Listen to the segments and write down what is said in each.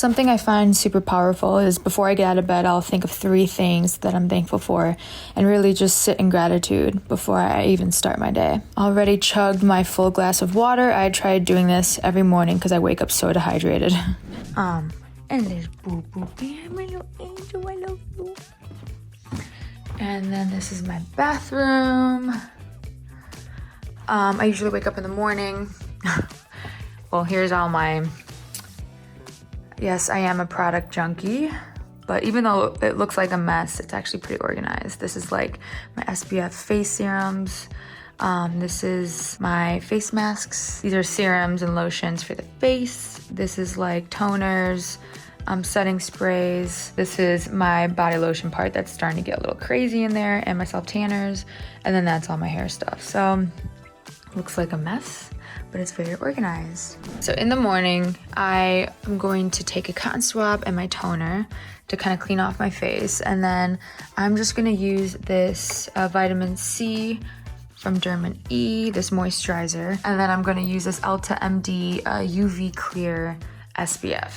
Something I find super powerful is before I get out of bed, I'll think of 3 things that I'm thankful for and really just sit in gratitude before I even start my day. Already chugged my full glass of water. I tried doing this every morning because I wake up so dehydrated. And there's Boo Boo. My little angel, I love you. And then this is my bathroom. I usually wake up in the morning. Well, here's all my... Yes, I am a product junkie, but even though it looks like a mess, it's actually pretty organized. This is like my SPF face serums. This is my face masks. These are serums and lotions for the face. This is like toners, setting sprays. This is my body lotion part that's starting to get a little crazy in there, and my self tanners. And then that's all my hair stuff. So looks like a mess, but it's very organized. So in the morning, I am going to take a cotton swab and my toner to kind of clean off my face. And then I'm just gonna use this vitamin C from Dermin E, this moisturizer. And then I'm gonna use this Elta MD UV Clear SPF.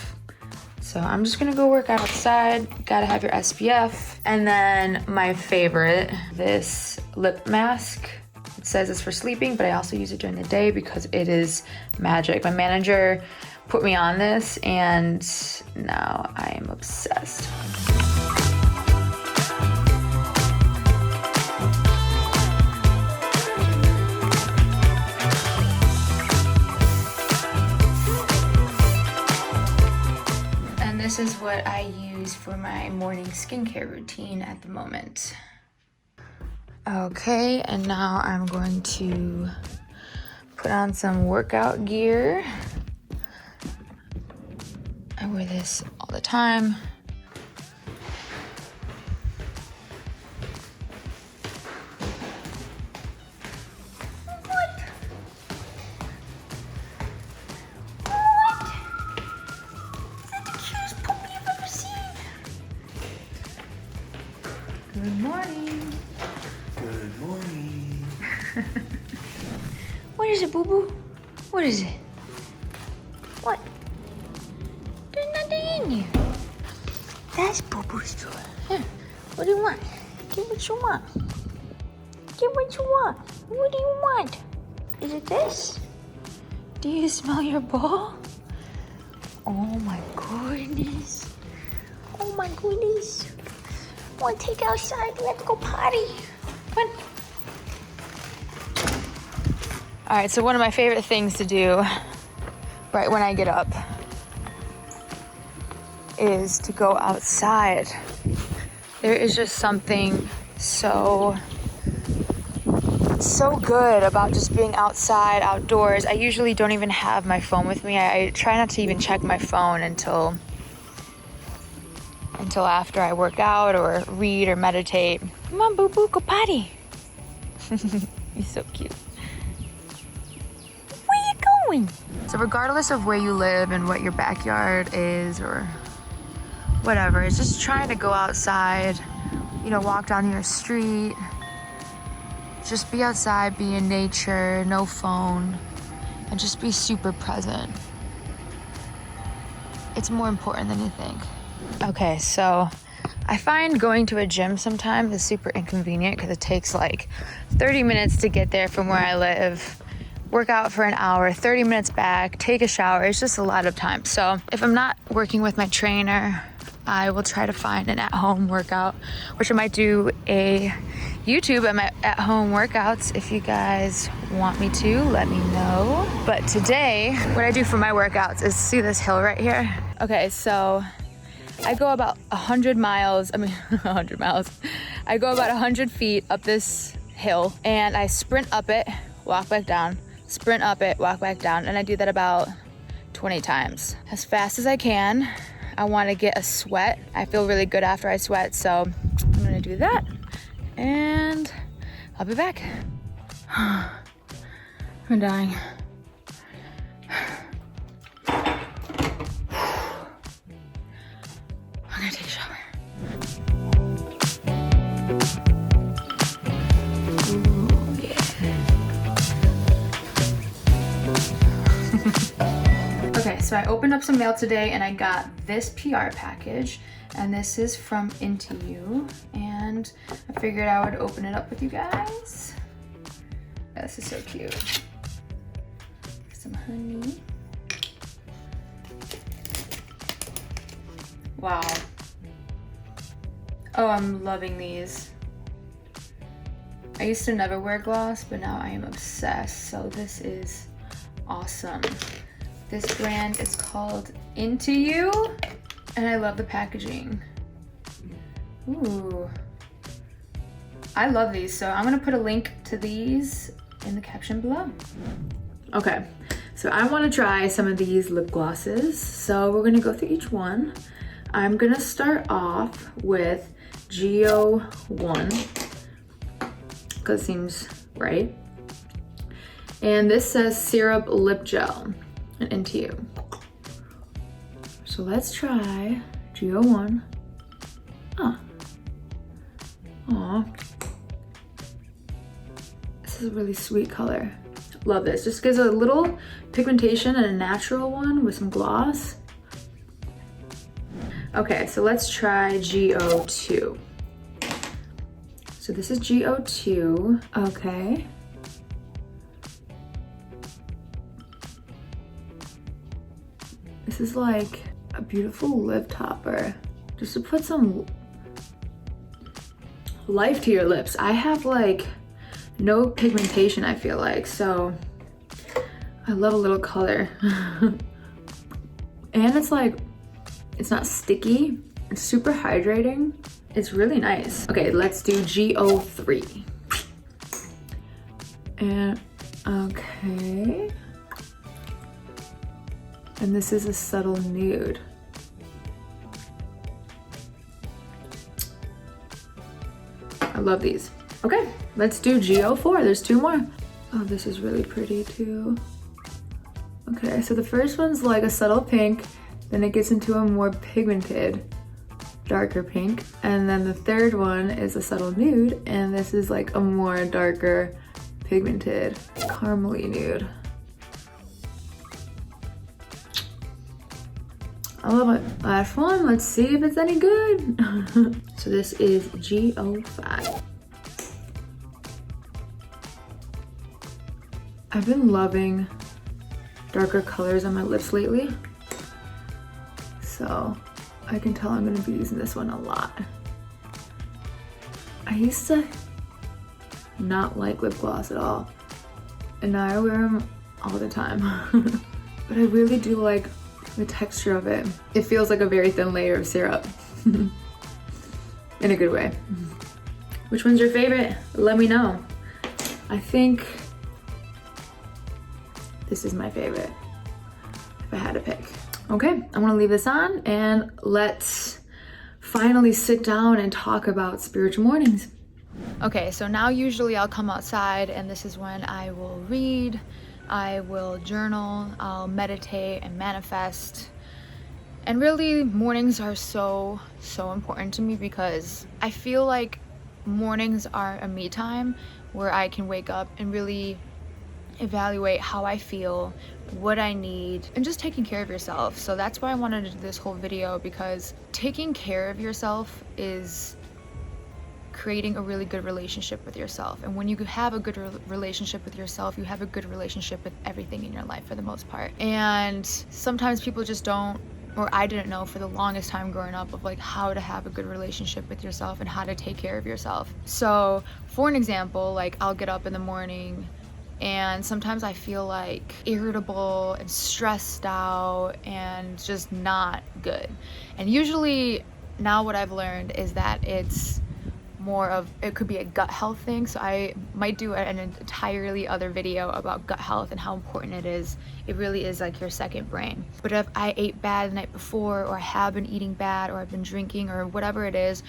So I'm just gonna go work out outside. Gotta have your SPF. And then my favorite, this lip mask. It says it's for sleeping, but I also use it during the day because it is magic. My manager put me on this and now I am obsessed. And this is what I use for my morning skincare routine at the moment. Okay, and now I'm going to put on some workout gear. I wear this all the time. What? Is that the cutest puppy I've ever seen? Good morning. Good morning. What is it, Boo Boo? What is it? What? There's nothing in here. That's Boo Boo's toy. Here, what do you want? Get what you want. Get what you want. What do you want? Is it this? Do you smell your ball? Oh my goodness. Oh my goodness. Want to take outside? Let's go potty. Come on. All right, so one of my favorite things to do right when I get up is to go outside. There is just something so good about just being outside, outdoors. I usually don't even have my phone with me. I try not to even check my phone until after I work out or read or meditate. Come on, Boo Boo, go potty. He's so cute. Where you going? So regardless of where you live and what your backyard is or whatever, it's just trying to go outside, walk down your street. Just be outside, be in nature, no phone, and just be super present. It's more important than you think. Okay, so I find going to a gym sometimes is super inconvenient because it takes like 30 minutes to get there from where I live, work out for an hour, 30 minutes back, take a shower. It's just a lot of time. So if I'm not working with my trainer, I will try to find an at-home workout, which I might do a YouTube at-home workouts. If you guys want me to, let me know. But today, what I do for my workouts is see this hill right here? Okay, so I go about 100 miles. I go about 100 feet up this hill and I sprint up it, walk back down, sprint up it, walk back down. And I do that about 20 times as fast as I can. I want to get a sweat. I feel really good after I sweat. So I'm going to do that and I'll be back. I'm dying. I'm gonna take a shower. Ooh, yeah. Okay, so I opened up some mail today and I got this PR package, and this is from Into You, and I figured I would open it up with you guys. This is so cute. Some honey. Wow. Oh, I'm loving these. I used to never wear gloss, but now I am obsessed. So this is awesome. This brand is called Into You, and I love the packaging. Ooh. I love these, so I'm gonna put a link to these in the caption below. Okay, so I wanna try some of these lip glosses. So we're gonna go through each one. I'm gonna start off with Go1, because it seems right. And this says Syrup Lip Gel and Into You. So let's try Go1. Oh. Aw. This is a really sweet color. Love this. Just gives a little pigmentation and a natural one with some gloss. Okay, so let's try Go2. So this is Go2. Okay. This is like a beautiful lip topper. Just to put some life to your lips. I have like no pigmentation, I feel like, so I love a little color. And it's like, it's not sticky. It's super hydrating. It's really nice. Okay, let's do Go3. And okay. And this is a subtle nude. I love these. Okay, let's do Go4. There's two more. Oh, this is really pretty too. Okay, so the first one's like a subtle pink, then it gets into a more pigmented, darker pink. And then the third one is a subtle nude, and this is like a more darker, pigmented, caramely nude. I love it. Last one, let's see if it's any good. So this is Go5. I've been loving darker colors on my lips lately. So I can tell I'm gonna be using this one a lot. I used to not like lip gloss at all, and now I wear them all the time. But I really do like the texture of it. It feels like a very thin layer of syrup. In a good way. Which one's your favorite? Let me know. I think this is my favorite, if I had to pick. Okay, I'm gonna leave this on and let's finally sit down and talk about spiritual mornings. Okay, so now usually I'll come outside and this is when I will read, I will journal, I'll meditate and manifest. And really, mornings are so important to me because I feel like mornings are a me time where I can wake up and really evaluate how I feel, what I need, and just taking care of yourself. So that's why I wanted to do this whole video, because taking care of yourself is creating a really good relationship with yourself. And when you have a good relationship with yourself, you have a good relationship with everything in your life for the most part. And sometimes people just don't, or I didn't know for the longest time growing up, of like how to have a good relationship with yourself and how to take care of yourself. So for an example, like I'll get up in the morning and sometimes I feel like irritable and stressed out and just not good. And usually now what I've learned is that it's more of, it could be a gut health thing. So I might do an entirely other video about gut health and how important it is. It really is like your second brain. But if I ate bad the night before, or I have been eating bad, or I've been drinking, or whatever it is,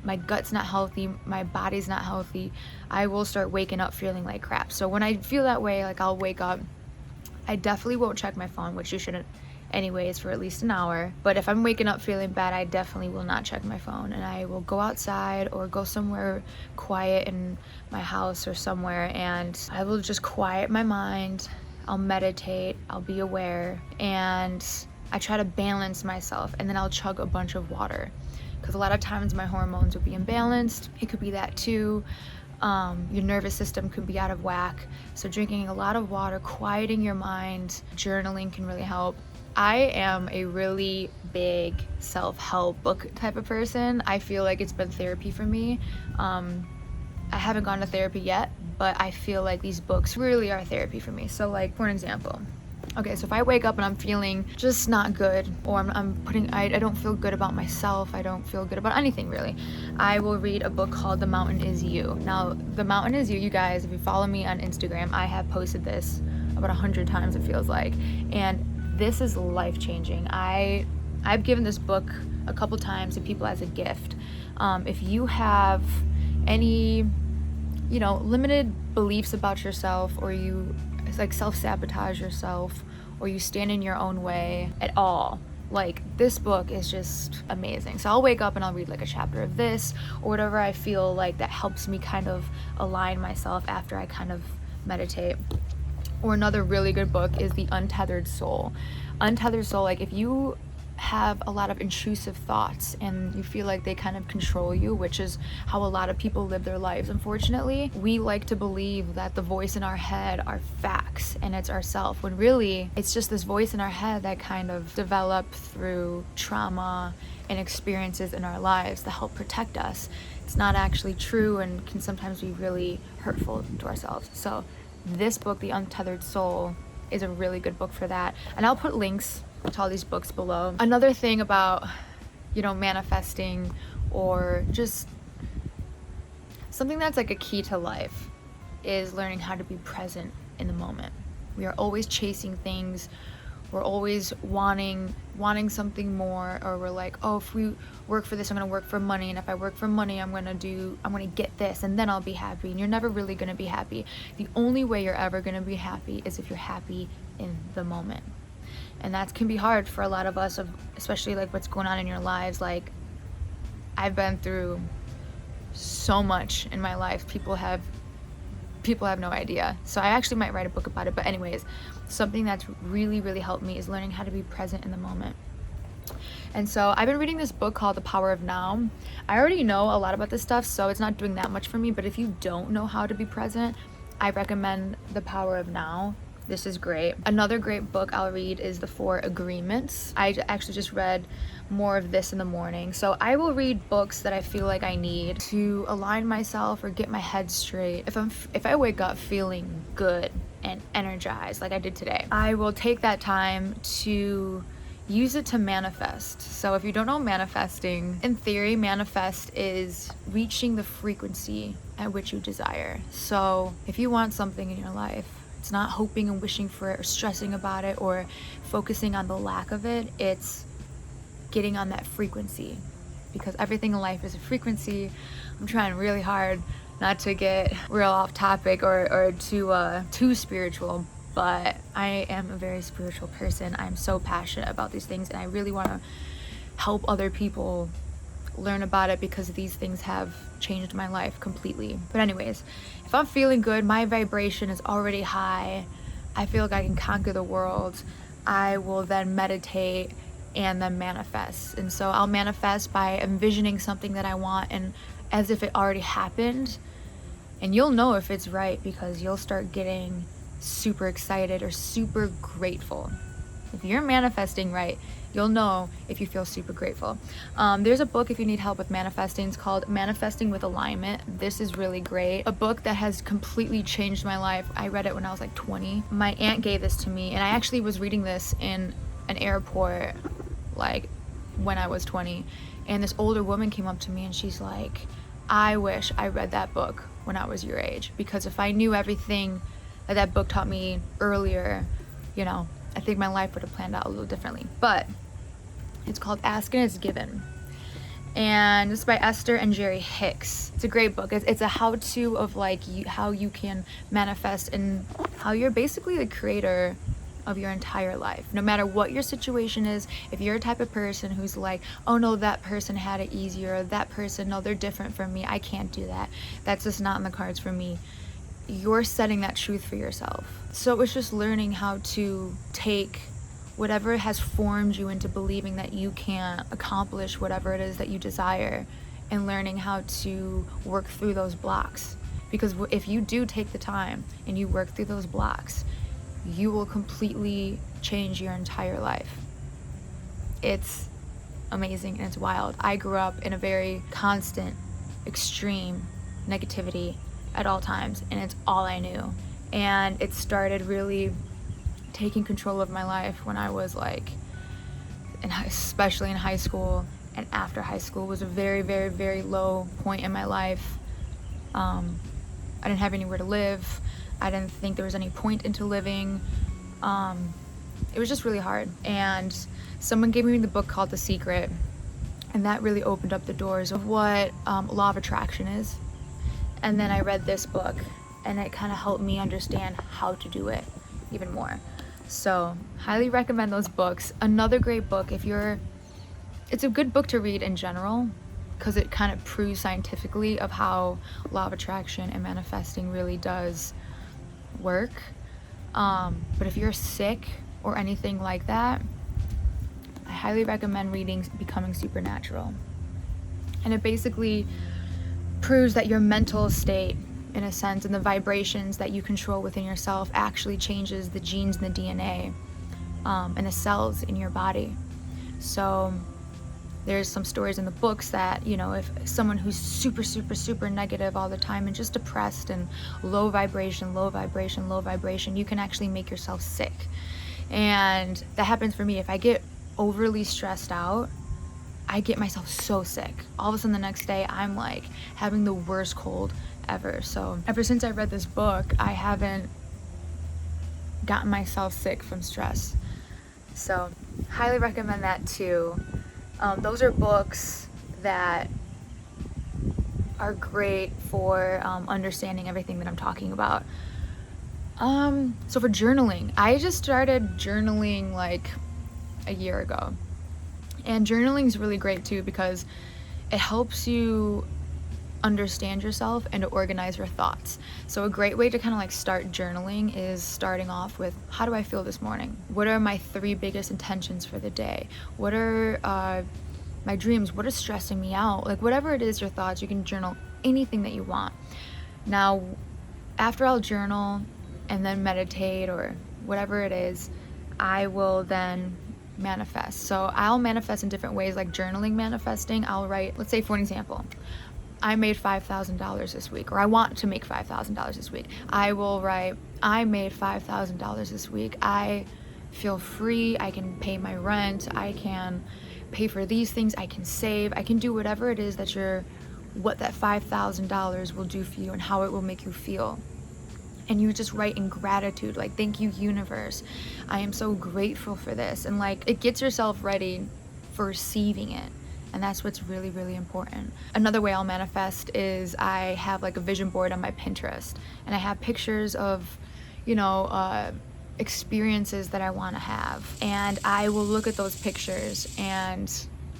my gut's not healthy, my body's not healthy, I will start waking up feeling like crap. So when I feel that way, like I'll wake up, I definitely won't check my phone, which you shouldn't anyways, for at least an hour. But if I'm waking up feeling bad, I definitely will not check my phone, and I will go outside or go somewhere quiet in my house or somewhere, and I will just quiet my mind. I'll meditate, I'll be aware, and I try to balance myself, and then I'll chug a bunch of water. Because a lot of times my hormones would be imbalanced. It could be that too. Your nervous system could be out of whack. So drinking a lot of water, quieting your mind, journaling can really help. I am a really big self-help book type of person. I feel like it's been therapy for me. I haven't gone to therapy yet, but I feel like these books really are therapy for me. So like, for an example, okay, so if I wake up and I'm feeling just not good, or I don't feel good about myself, I don't feel good about anything really, I will read a book called The Mountain Is You. Now, The Mountain Is You, you guys, if you follow me on Instagram, I have posted this about 100 times, it feels like, and this is life-changing. I've given this book a couple times to people as a gift. If you have any, limited beliefs about yourself, or you like self-sabotage yourself, or you stand in your own way at all, like, this book is just amazing. So I'll wake up and I'll read like a chapter of this or whatever I feel like that helps me kind of align myself after I kind of meditate. Or another really good book is The Untethered Soul. Untethered Soul, like if you have a lot of intrusive thoughts and you feel like they kind of control you, which is how a lot of people live their lives, unfortunately. We like to believe that the voice in our head are facts and it's ourself, when really it's just this voice in our head that kind of developed through trauma and experiences in our lives that help protect us. It's not actually true and can sometimes be really hurtful to ourselves. So this book, The Untethered Soul, is a really good book for that, and I'll put links to all these books below. Another thing about, manifesting, or just something that's like a key to life, is learning how to be present in the moment. We are always chasing things. We're always wanting something more, or we're like, oh, if we work for this, I'm gonna work for money, and if I work for money, I'm gonna get this, and then I'll be happy. And you're never really gonna be happy. The only way you're ever gonna be happy is if you're happy in the moment. And that can be hard for a lot of us, especially like what's going on in your lives. Like, I've been through so much in my life. People have no idea. So I actually might write a book about it. But anyways, something that's really, really helped me is learning how to be present in the moment. And so I've been reading this book called The Power of Now. I already know a lot about this stuff, so it's not doing that much for me. But if you don't know how to be present, I recommend The Power of Now. This is great. Another great book I'll read is The 4 Agreements. I actually just read more of this in the morning. So I will read books that I feel like I need to align myself or get my head straight. If I wake up feeling good and energized like I did today, I will take that time to use it to manifest. So if you don't know manifesting, in theory, manifest is reaching the frequency at which you desire. So if you want something in your life, it's not hoping and wishing for it or stressing about it or focusing on the lack of it. It's getting on that frequency, because everything in life is a frequency. I'm trying really hard not to get real off topic or too spiritual, but I am a very spiritual person. I'm so passionate about these things, and I really want to help other people learn about it, because these things have changed my life completely. But anyways, if I'm feeling good, my vibration is already high, I feel like I can conquer the world, I will then meditate and then manifest. And so I'll manifest by envisioning something that I want, and as if it already happened. And you'll know if it's right, because you'll start getting super excited or super grateful. If you're manifesting right, you'll know if you feel super grateful. There's a book if you need help with manifesting. It's called Manifesting with Alignment. This is really great. A book that has completely changed my life. I read it when I was like 20. My aunt gave this to me, and I actually was reading this in an airport like when I was 20. And this older woman came up to me and she's like, I wish I read that book when I was your age, because if I knew everything that book taught me earlier, I think my life would have planned out a little differently. But it's called Ask and It's Given, and it's by Esther and Jerry Hicks. It's a great book. It's a how-to of like how you can manifest, and how you're basically the creator of your entire life, no matter what your situation is. If you're a type of person who's like, oh no, that person had it easier, that person, no, they're different from me, I can't do that, that's just not in the cards for me. you're setting that truth for yourself. So it's just learning how to take whatever has formed you into believing that you can't accomplish whatever it is that you desire, and learning how to work through those blocks. Because if you do take the time and you work through those blocks, you will completely change your entire life. It's amazing and it's wild. I grew up in a very constant, extreme negativity at all times, and it's all I knew. And it started really taking control of my life when I was like, especially in high school, and after high school was a very, very, very low point in my life. I didn't have anywhere to live. I didn't think there was any point into living. It was just really hard. And someone gave me the book called The Secret, and that really opened up the doors of what law of attraction is. And then I read this book, and it kind of helped me understand how to do it even more. So highly recommend those books. Another great book, it's a good book to read in general, because it kind of proves scientifically of how law of attraction and manifesting really does work. But if you're sick or anything like that, I highly recommend reading Becoming Supernatural. And it basically proves that your mental state, in a sense, and the vibrations that you control within yourself actually changes the genes and the DNA and the cells in your body. So there's some stories in the books that, if someone who's super, super, super negative all the time and just depressed and low vibration, you can actually make yourself sick. And that happens for me. If I get overly stressed out, I get myself so sick. All of a sudden the next day, I'm like having the worst cold ever. So ever since I read this book, I haven't gotten myself sick from stress. So highly recommend that too. Those are books that are great for understanding everything that I'm talking about. So for journaling, I just started journaling like a year ago. And journaling is really great too, because it helps you understand yourself and to organize your thoughts. So a great way to kind of like start journaling is starting off with, how do I feel this morning? What are my 3 biggest intentions for the day? What are my dreams? What is stressing me out? Like whatever it is, your thoughts, you can journal anything that you want. Now, after I'll journal and then meditate or whatever it is, I will then manifest. So I'll manifest in different ways, like journaling, manifesting. I'll write, let's say for an example, I made $5,000 this week, or I want to make $5,000 this week. I will write, I made $5,000 this week. I feel free. I can pay my rent. I can pay for these things. I can save. I can do whatever it is that what that $5,000 will do for you and how it will make you feel. And you just write in gratitude, like, thank you, universe. I am so grateful for this. And like, it gets yourself ready for receiving it. And that's what's really, really important. Another way I'll manifest is I have like a vision board on my Pinterest, and I have pictures of, experiences that I want to have. And I will look at those pictures and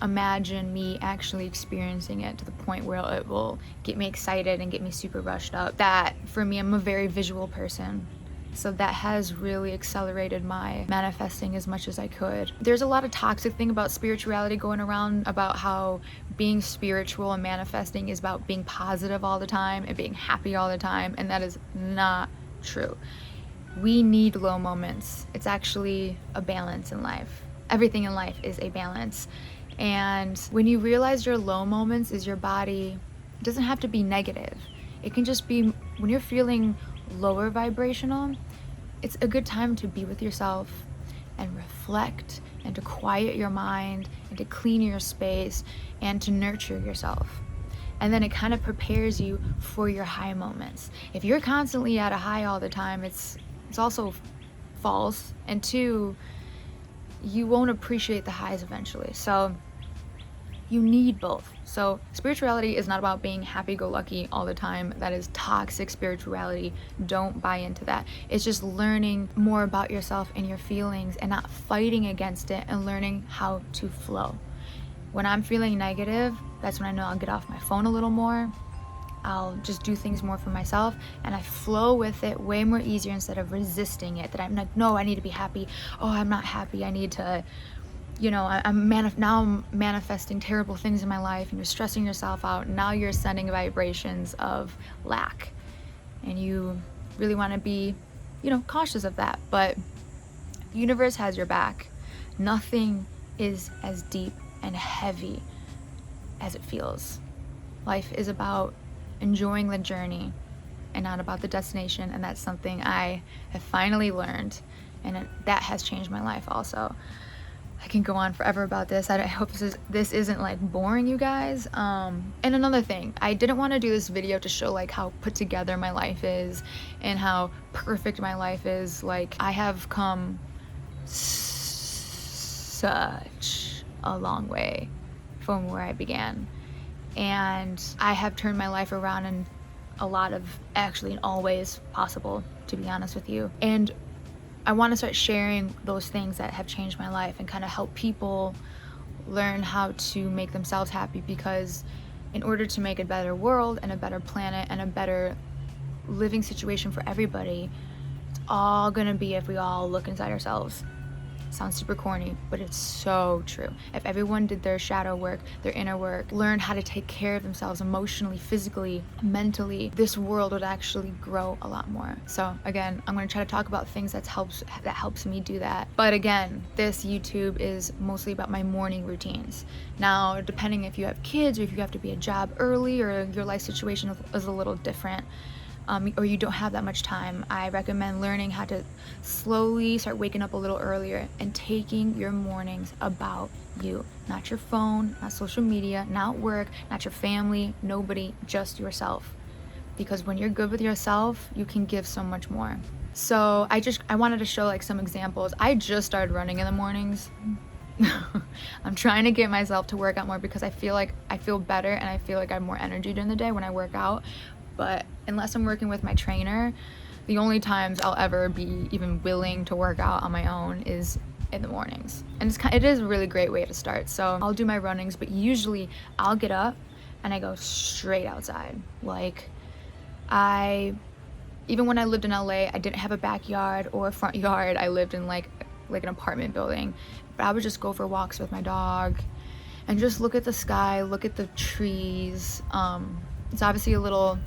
imagine me actually experiencing it to the point where it will get me excited and get me super rushed up. That, for me, I'm a very visual person. So that has really accelerated my manifesting as much as I could. There's a lot of toxic thing about spirituality going around, about how being spiritual and manifesting is about being positive all the time and being happy all the time, and that is not true. We need low moments. It's actually a balance in life. Everything in life is a balance. And when you realize your low moments is your body, it doesn't have to be negative. It can just be when you're feeling lower vibrational, it's a good time to be with yourself and reflect and to quiet your mind and to clean your space and to nurture yourself. And then it kind of prepares you for your high moments. If you're constantly at a high all the time, it's also false. And 2, you won't appreciate the highs eventually. So you need both. So spirituality is not about being happy-go-lucky all the time. That is toxic spirituality. Don't buy into that. It's just learning more about yourself and your feelings and not fighting against it, and learning how to flow. When I'm feeling negative, that's when I know I'll get off my phone a little more. I'll just do things more for myself, and I flow with it way more easier instead of resisting it. That I'm like, no, I need to be happy. Oh, I'm not happy. I need to, you know, now I'm manifesting terrible things in my life, and you're stressing yourself out. Now you're sending vibrations of lack, and you really want to be, you know, cautious of that. But the universe has your back. Nothing is as deep and heavy as it feels. Life is about enjoying the journey and not about the destination, and that's something I have finally learned, and that has changed my life also. I can go on forever about this. I hope this isn't like boring you guys. And another thing, I didn't want to do this video to show like how put together my life is and how perfect my life is. Like, I have come such a long way from where I began, and I have turned my life around in in all ways possible, to be honest with you. And I want to start sharing those things that have changed my life and kind of help people learn how to make themselves happy, because in order to make a better world and a better planet and a better living situation for everybody, it's all gonna be if we all look inside ourselves. Sounds super corny, but it's so true. If everyone did their shadow work, their inner work, learned how to take care of themselves emotionally, physically, mentally, this world would actually grow a lot more. So again, I'm going to try to talk about things that helps me do that. But again, this YouTube is mostly about my morning routines. Now, depending if you have kids or if you have to be a job early or your life situation is a little different, or you don't have that much time, I recommend learning how to slowly start waking up a little earlier and taking your mornings about you. Not your phone, not social media, not work, not your family, nobody, just yourself. Because when you're good with yourself, you can give so much more. So I wanted to show like some examples. I just started running in the mornings. I'm trying to get myself to work out more because I feel better and I feel like I have more energy during the day when I work out. But unless I'm working with my trainer, the only times I'll ever be even willing to work out on my own is in the mornings. And it is a really great way to start. So I'll do my runnings, but usually I'll get up and I go straight outside. Like, even when I lived in LA, I didn't have a backyard or a front yard. I lived in like an apartment building. But I would just go for walks with my dog and just look at the sky, look at the trees. It's obviously a little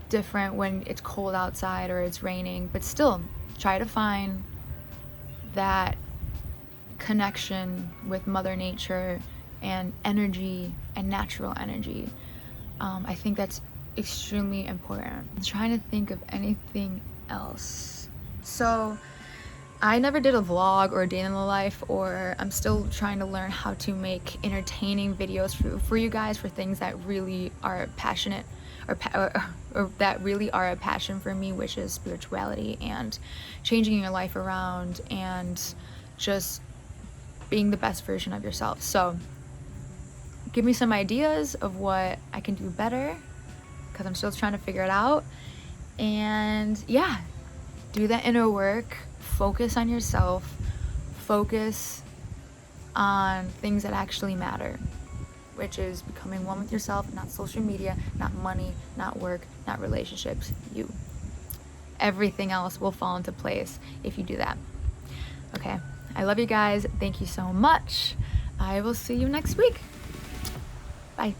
different when it's cold outside or it's raining, but still try to find that connection with Mother Nature and energy and natural energy. I think that's extremely important. I'm trying to think of anything else. So I never did a vlog or a day in the life, or I'm still trying to learn how to make entertaining videos for you guys, for things that really are passionate or that really are a passion for me, which is spirituality and changing your life around and just being the best version of yourself. So give me some ideas of what I can do better, because I'm still trying to figure it out. And yeah, do that inner work, focus on yourself, focus on things that actually matter, which is becoming one with yourself, not social media, not money, not work, not relationships, you. Everything else will fall into place if you do that. Okay, I love you guys. Thank you so much. I will see you next week. Bye.